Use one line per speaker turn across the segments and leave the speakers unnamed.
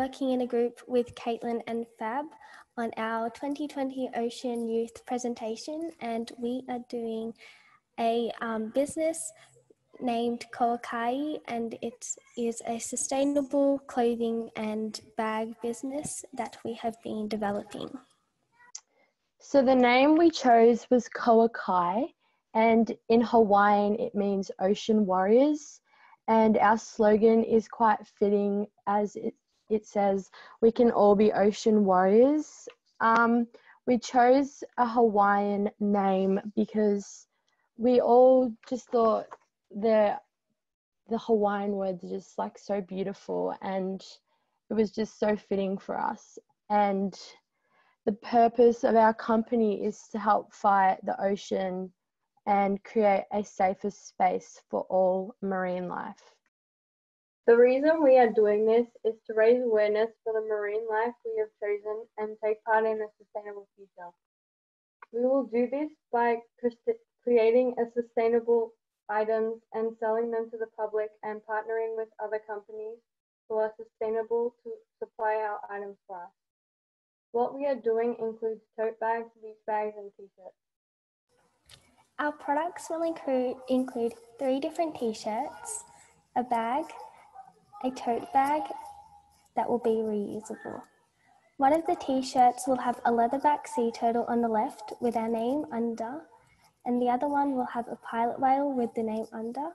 working in a group with Kaitlyn and Fab on our 2020 Ocean Youth presentation, and we are doing a business named Koakai, and it is a sustainable clothing and bag business that we have been developing.
So the name we chose was Koakai, and in Hawaiian it means ocean warriors, and our slogan is quite fitting as it says, we can all be ocean warriors. We chose a Hawaiian name because we all just thought the Hawaiian words are just like so beautiful, and it was just so fitting for us. And the purpose of our company is to help fight the ocean and create a safer space for all marine life.
The reason we are doing this is to raise awareness for the marine life we have chosen and take part in a sustainable future. We will do this by creating a sustainable items and selling them to the public, and partnering with other companies who are sustainable to supply our items for us. What we are doing includes tote bags, beach bags, and t-shirts.
Our products will include 3 different t-shirts, a bag, a tote bag that will be reusable. One of the t-shirts will have a leatherback sea turtle on the left with our name under, and the other one will have a pilot whale with the name under,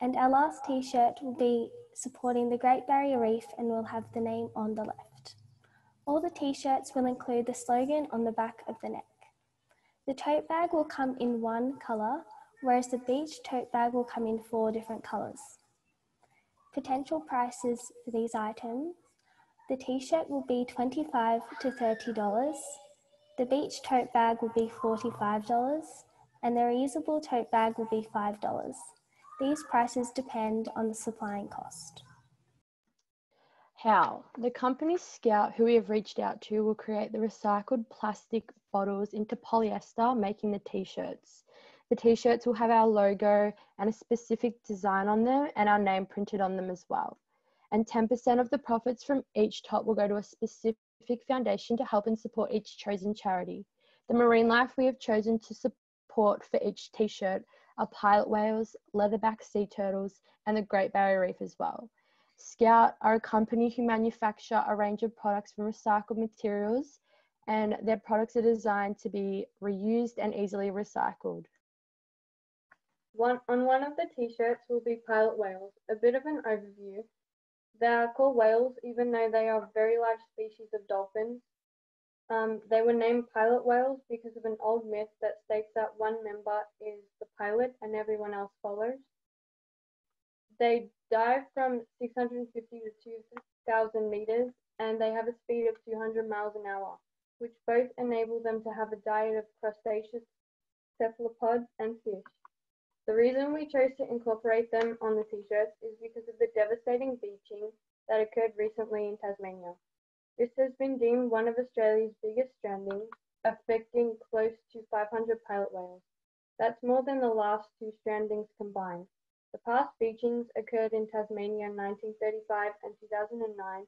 and our last t-shirt will be supporting the Great Barrier Reef and will have the name on the left. All the t-shirts will include the slogan on the back of the neck. The tote bag will come in 1 colour, whereas the beach tote bag will come in 4 different colours. Potential prices for these items: the t-shirt will be $25 to $30, the beach tote bag will be $45, and the reusable tote bag will be $5. These prices depend on the supplying cost.
How? The company Scout, who we have reached out to, will create the recycled plastic bottles into polyester, making the t-shirts. The t-shirts will have our logo and a specific design on them and our name printed on them as well. And 10% of the profits from each top will go to a specific foundation to help and support each chosen charity. The marine life we have chosen to support for each t-shirt are pilot whales, leatherback sea turtles, and the Great Barrier Reef as well. Scout are a company who manufacture a range of products from recycled materials, and their products are designed to be reused and easily recycled.
On one of the t-shirts will be pilot whales. A bit of an overview. They are called whales even though they are a very large species of dolphins. They were named pilot whales because of an old myth that states that one member is the pilot and everyone else follows. They dive from 650 to 2,000 meters, and they have a speed of 200 miles an hour, which both enable them to have a diet of crustaceous, cephalopods, and fish. The reason we chose to incorporate them on the t-shirts is because of the devastating beaching that occurred recently in Tasmania. This has been deemed one of Australia's biggest strandings, affecting close to 500 pilot whales. That's more than the last 2 strandings combined. The past beachings occurred in Tasmania in 1935 and 2009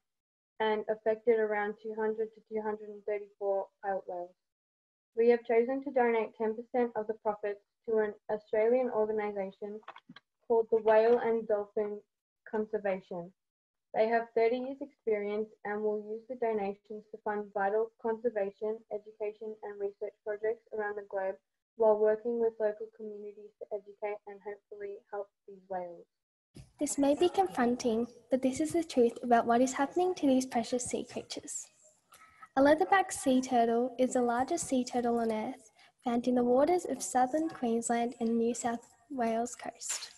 and affected around 200 to 234 pilot whales. We have chosen to donate 10% of the profits to an Australian organisation called the Whale and Dolphin Conservation. They have 30 years experience and will use the donations to fund vital conservation, education and research projects around the globe while working with local communities to educate and hopefully help these whales.
This may be confronting, but this is the truth about what is happening to these precious sea creatures. A leatherback sea turtle is the largest sea turtle on Earth, found in the waters of southern Queensland and New South Wales coast.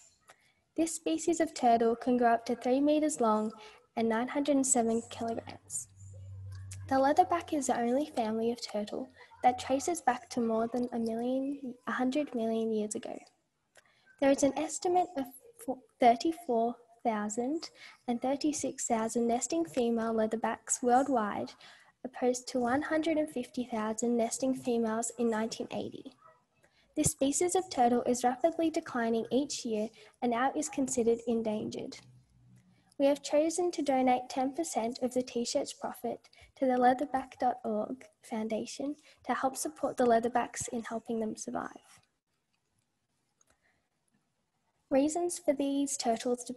This species of turtle can grow up to 3 meters long and 907 kilograms. The leatherback is the only family of turtle that traces back to more than 100 million years ago. There is an estimate of 34,000 and 36,000 nesting female leatherbacks worldwide, opposed to 150,000 nesting females in 1980. This species of turtle is rapidly declining each year and now is considered endangered. We have chosen to donate 10% of the t-shirt's profit to the Leatherback.org Foundation to help support the leatherbacks in helping them survive. Reasons for these turtles to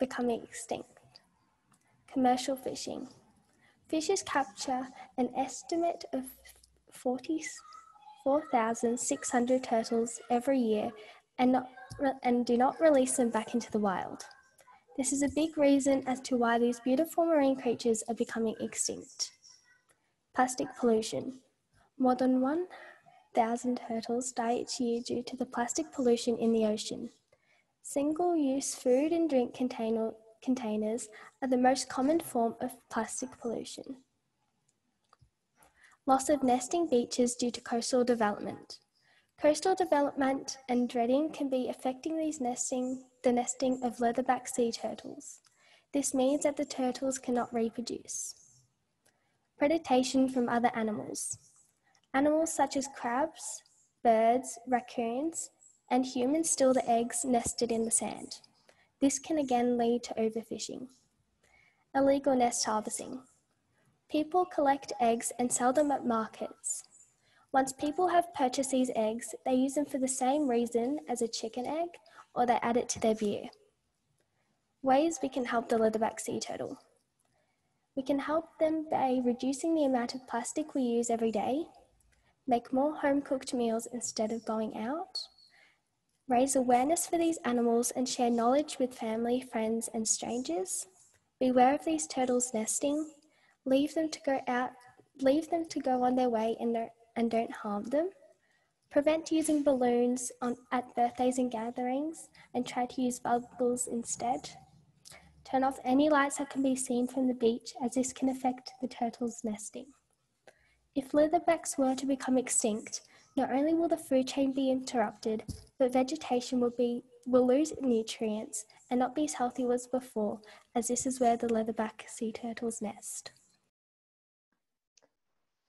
becoming extinct. Commercial fishing. Fishers capture an estimate of 44,600 turtles every year and do not release them back into the wild. This is a big reason as to why these beautiful marine creatures are becoming extinct. Plastic pollution. More than 1,000 turtles die each year due to the plastic pollution in the ocean. Single-use food and drink containers are the most common form of plastic pollution. Loss of nesting beaches due to coastal development. Coastal development and dredging can be affecting the nesting of leatherback sea turtles. This means that the turtles cannot reproduce. Predation from other animals. Animals such as crabs, birds, raccoons, and humans steal the eggs nested in the sand. This can again lead to overfishing. Illegal nest harvesting. People collect eggs and sell them at markets. Once people have purchased these eggs, they use them for the same reason as a chicken egg, or they add it to their beer. Ways we can help the leatherback sea turtle. We can help them by reducing the amount of plastic we use every day, make more home-cooked meals instead of going out, raise awareness for these animals and share knowledge with family, friends, and strangers, beware of these turtles nesting, leave them to go on their way and don't harm them, prevent using balloons at birthdays and gatherings and try to use bubbles instead. Turn off any lights that can be seen from the beach, as this can affect the turtles' nesting. If leatherbacks were to become extinct, not only will the food chain be interrupted, but vegetation will lose nutrients and not be as healthy as before, as this is where the leatherback sea turtles nest.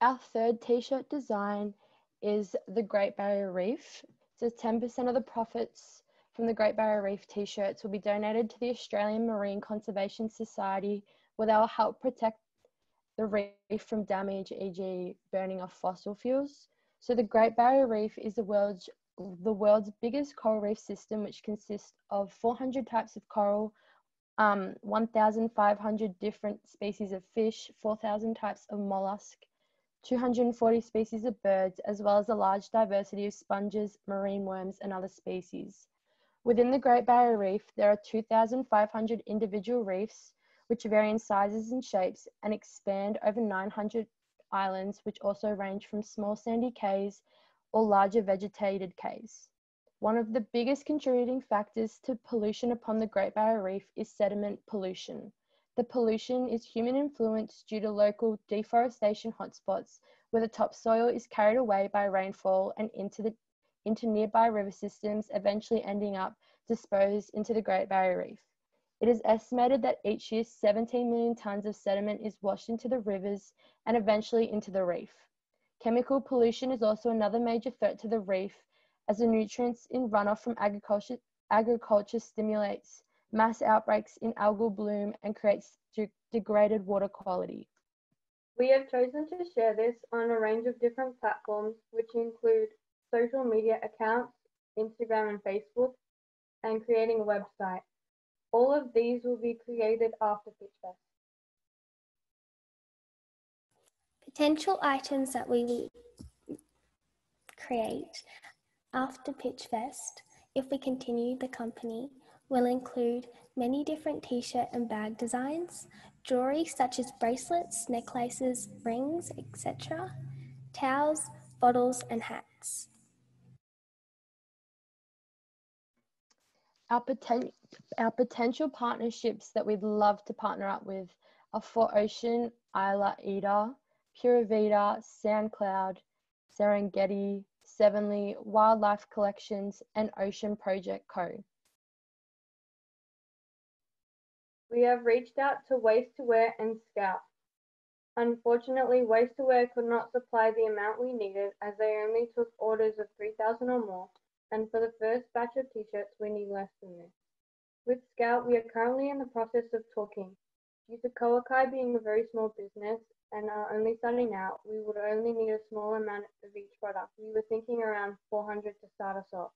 Our third t-shirt design is the Great Barrier Reef. So 10% of the profits from the Great Barrier Reef t-shirts will be donated to the Australian Marine Conservation Society, where they will help protect the reef from damage, e.g. burning of fossil fuels. So the Great Barrier Reef is the world's biggest coral reef system, which consists of 400 types of coral, 1,500 different species of fish, 4,000 types of mollusk, 240 species of birds, as well as a large diversity of sponges, marine worms, and other species. Within the Great Barrier Reef, there are 2,500 individual reefs, which vary in sizes and shapes and expand over 900 islands, which also range from small sandy cays or larger vegetated cays. One of the biggest contributing factors to pollution upon the Great Barrier Reef is sediment pollution. The pollution is human influence due to local deforestation hotspots, where the topsoil is carried away by rainfall and into nearby river systems, eventually ending up disposed into the Great Barrier Reef. It is estimated that each year 17 million tonnes of sediment is washed into the rivers and eventually into the reef. Chemical pollution is also another major threat to the reef, as the nutrients in runoff from agriculture stimulates mass outbreaks in algal bloom and creates degraded water quality.
We have chosen to share this on a range of different platforms, which include social media accounts, Instagram and Facebook, and creating a website. All of these will be created after Pitchfest.
Potential items that we will create after Pitchfest, if we continue the company, will include many different t-shirt and bag designs, jewelry such as bracelets, necklaces, rings, etc., towels, bottles, and hats.
Our potential partnerships that we'd love to partner up with are For Ocean, Isla Ida, Pura Vida, SoundCloud, Serengeti, Sevenly, Wildlife Collections, and Ocean Project Co.
We have reached out to Waste to Wear and Scout. Unfortunately, Waste to Wear could not supply the amount we needed, as they only took orders of 3,000 or more, and for the first batch of t-shirts we need less than this. With Scout, we are currently in the process of talking. Due to Kowakai being a very small business and are only starting out, we would only need a small amount of each product. We were thinking around 400 to start us off.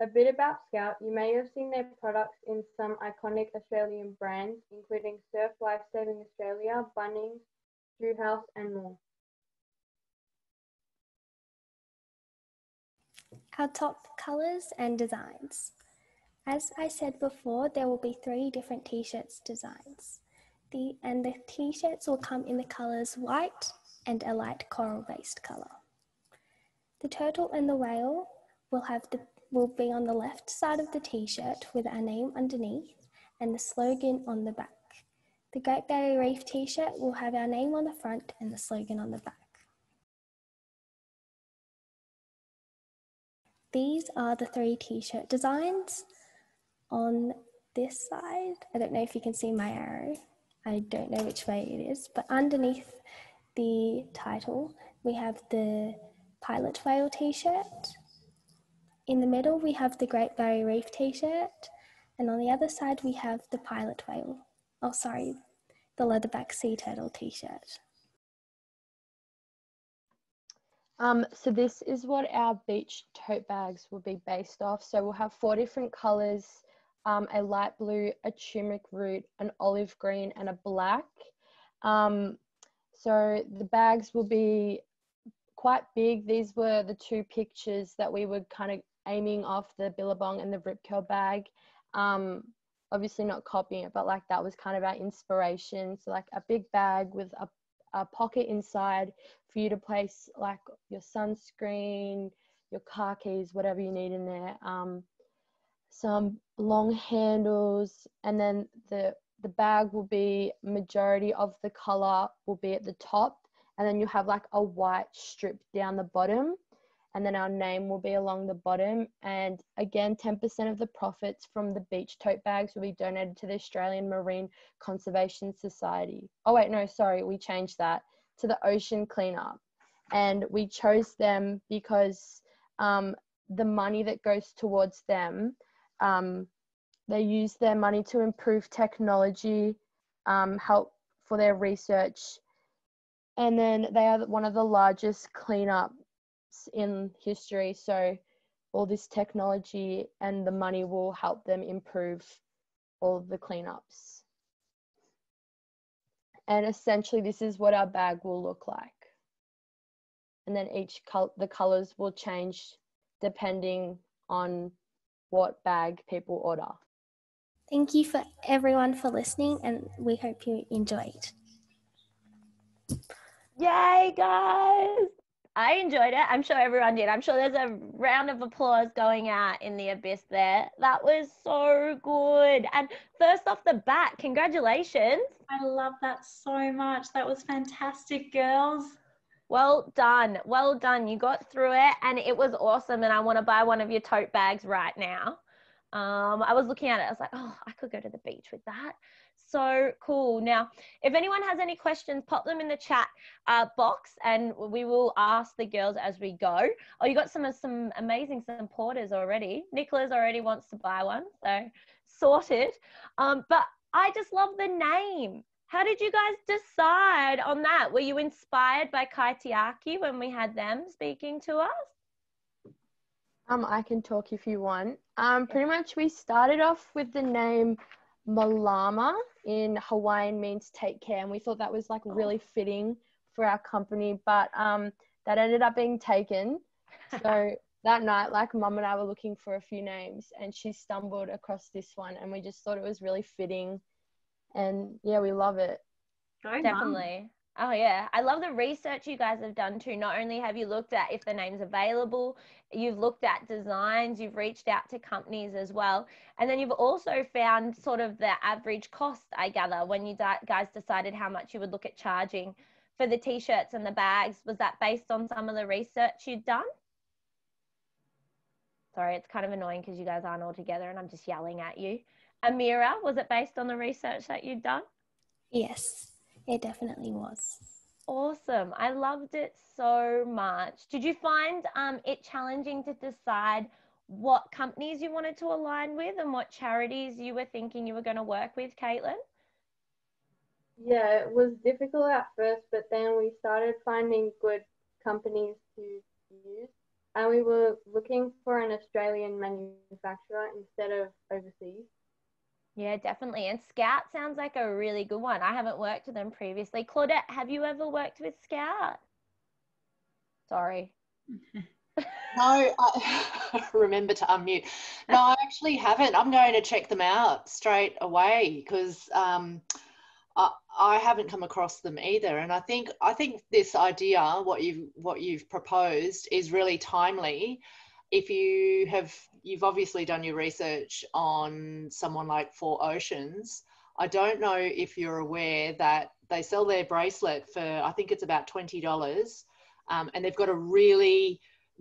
A bit about Scout, you may have seen their products in some iconic Australian brands, including Surf Lifesaving Australia, Bunnings, Drew House, and more.
Our top colours and designs. As I said before, there will be 3 different t-shirts designs. The t-shirts will come in the colours white and a light coral-based colour. The turtle and the whale will be on the left side of the t-shirt with our name underneath and the slogan on the back. The Great Barrier Reef t-shirt will have our name on the front and the slogan on the back. These are the 3 t-shirt designs. On this side, I don't know if you can see my arrow. I don't know which way it is, but underneath the title, we have the Pilot Whale t-shirt. In the middle, we have the Great Barrier Reef t-shirt. And on the other side, we have the Pilot Whale. The Leatherback Sea Turtle t-shirt.
So this is what our beach tote bags will be based off. So we'll have 4 different colours, a light blue, a turmeric root, an olive green, and a black. So the bags will be quite big. These were the 2 pictures that we were kind of aiming off, the Billabong and the Rip Curl bag. Obviously not copying it, but like that was kind of our inspiration. So like a big bag with a pocket inside for you to place like your sunscreen, your car keys, whatever you need in there. Some long handles, and then the bag will be, majority of the color will be at the top, and then you have like a white strip down the bottom, and then our name will be along the bottom. And again, 10% of the profits from the beach tote bags will be donated to the Australian Marine Conservation Society. Oh wait, no, sorry, we changed that to the Ocean Cleanup. And we chose them because the money that goes towards them, they use their money to improve technology, help for their research, and then they are one of the largest cleanups in history. So all this technology and the money will help them improve all of the cleanups. And essentially this is what our bag will look like. And then the colors will change depending on what bag people order.
Thank you for everyone for listening, and we hope you enjoyed.
Yay, guys! I enjoyed it. I'm sure everyone did. I'm sure there's a round of applause going out in the abyss there. That was so good. And first off the bat, congratulations.
I love that so much. That was fantastic, girls.
Well done. Well done. You got through it and it was awesome. And I want to buy one of your tote bags right now. I was looking at it. I was like, oh, I could go to the beach with that. So cool. Now, if anyone has any questions, pop them in the chat box and we will ask the girls as we go. Oh, you got some amazing supporters already. Nicola's already wants to buy one, so sorted. But I just love the name. How did you guys decide on that? Were you inspired by Kaitlyn when we had them speaking to us?
I can talk if you want. Pretty much we started off with the name Malama. In Hawaiian means take care, and we thought that was like really fitting for our company, but that ended up being taken. So that night, like Mum and I were looking for a few names and she stumbled across this one and we just thought it was really fitting, and yeah, we love it.
Definitely. Mum. Oh yeah, I love the research you guys have done too. Not only have you looked at if the name's available, you've looked at designs, you've reached out to companies as well, and then you've also found sort of the average cost, I gather, when you guys decided how much you would look at charging for the t-shirts and the bags. Was that based on some of the research you'd done? Sorry, it's kind of annoying because you guys aren't all together and I'm just yelling at you. Amira, was it based on the research that you'd done?
Yes. It definitely was.
Awesome. I loved it so much. Did you find it challenging to decide what companies you wanted to align with and what charities you were thinking you were going to work with, Kaitlyn?
Yeah, it was difficult at first, but then we started finding good companies to use, and we were looking for an Australian manufacturer instead of overseas.
Yeah, definitely. And Scout sounds like a really good one. I haven't worked with them previously. Claudette, have you ever worked with Scout? Sorry.
No, I remember to unmute. No, I actually haven't. I'm going to check them out straight away because I haven't come across them either. And I think this idea, what you've proposed, is really timely. If you've obviously done your research on someone like Four Oceans. I don't know if you're aware that they sell their bracelet for, I think it's about $20, and they've got a really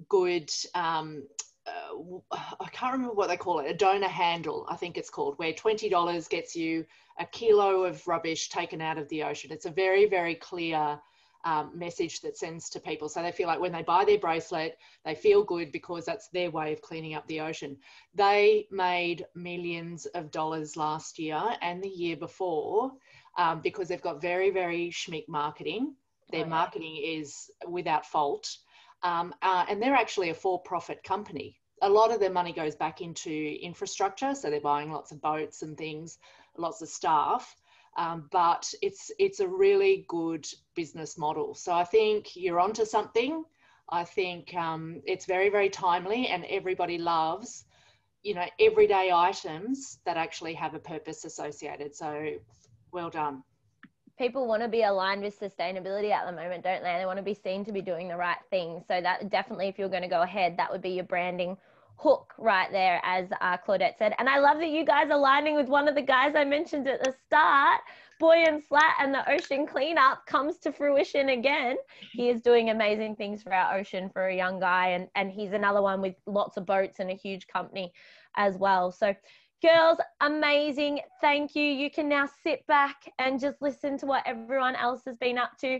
good I can't remember what they call it, a donor handle, I think it's called, where $20 gets you a kilo of rubbish taken out of the ocean. It's a very, very clear message that sends to people. So they feel like when they buy their bracelet, they feel good because that's their way of cleaning up the ocean. They made millions of dollars last year and the year before because they've got very, very schmick marketing. Their marketing is without fault. And they're actually a for-profit company. A lot of their money goes back into infrastructure, so they're buying lots of boats and things, lots of staff, but it's a really good business model. So I think you're onto something. I think it's very, very timely, and everybody loves, everyday items that actually have a purpose associated. So well done.
People want to be aligned with sustainability at the moment, don't they? They want to be seen to be doing the right thing. So that definitely, if you're going to go ahead, that would be your branding hook right there, as Claudette said. And I love that you guys are aligning with one of the guys I mentioned at the start. Boy and Slat and the ocean cleanup comes to fruition again. He is doing amazing things for our ocean for a young guy, and he's another one with lots of boats and a huge company as well. So girls, amazing. Thank you. You can now sit back and just listen to what everyone else has been up to.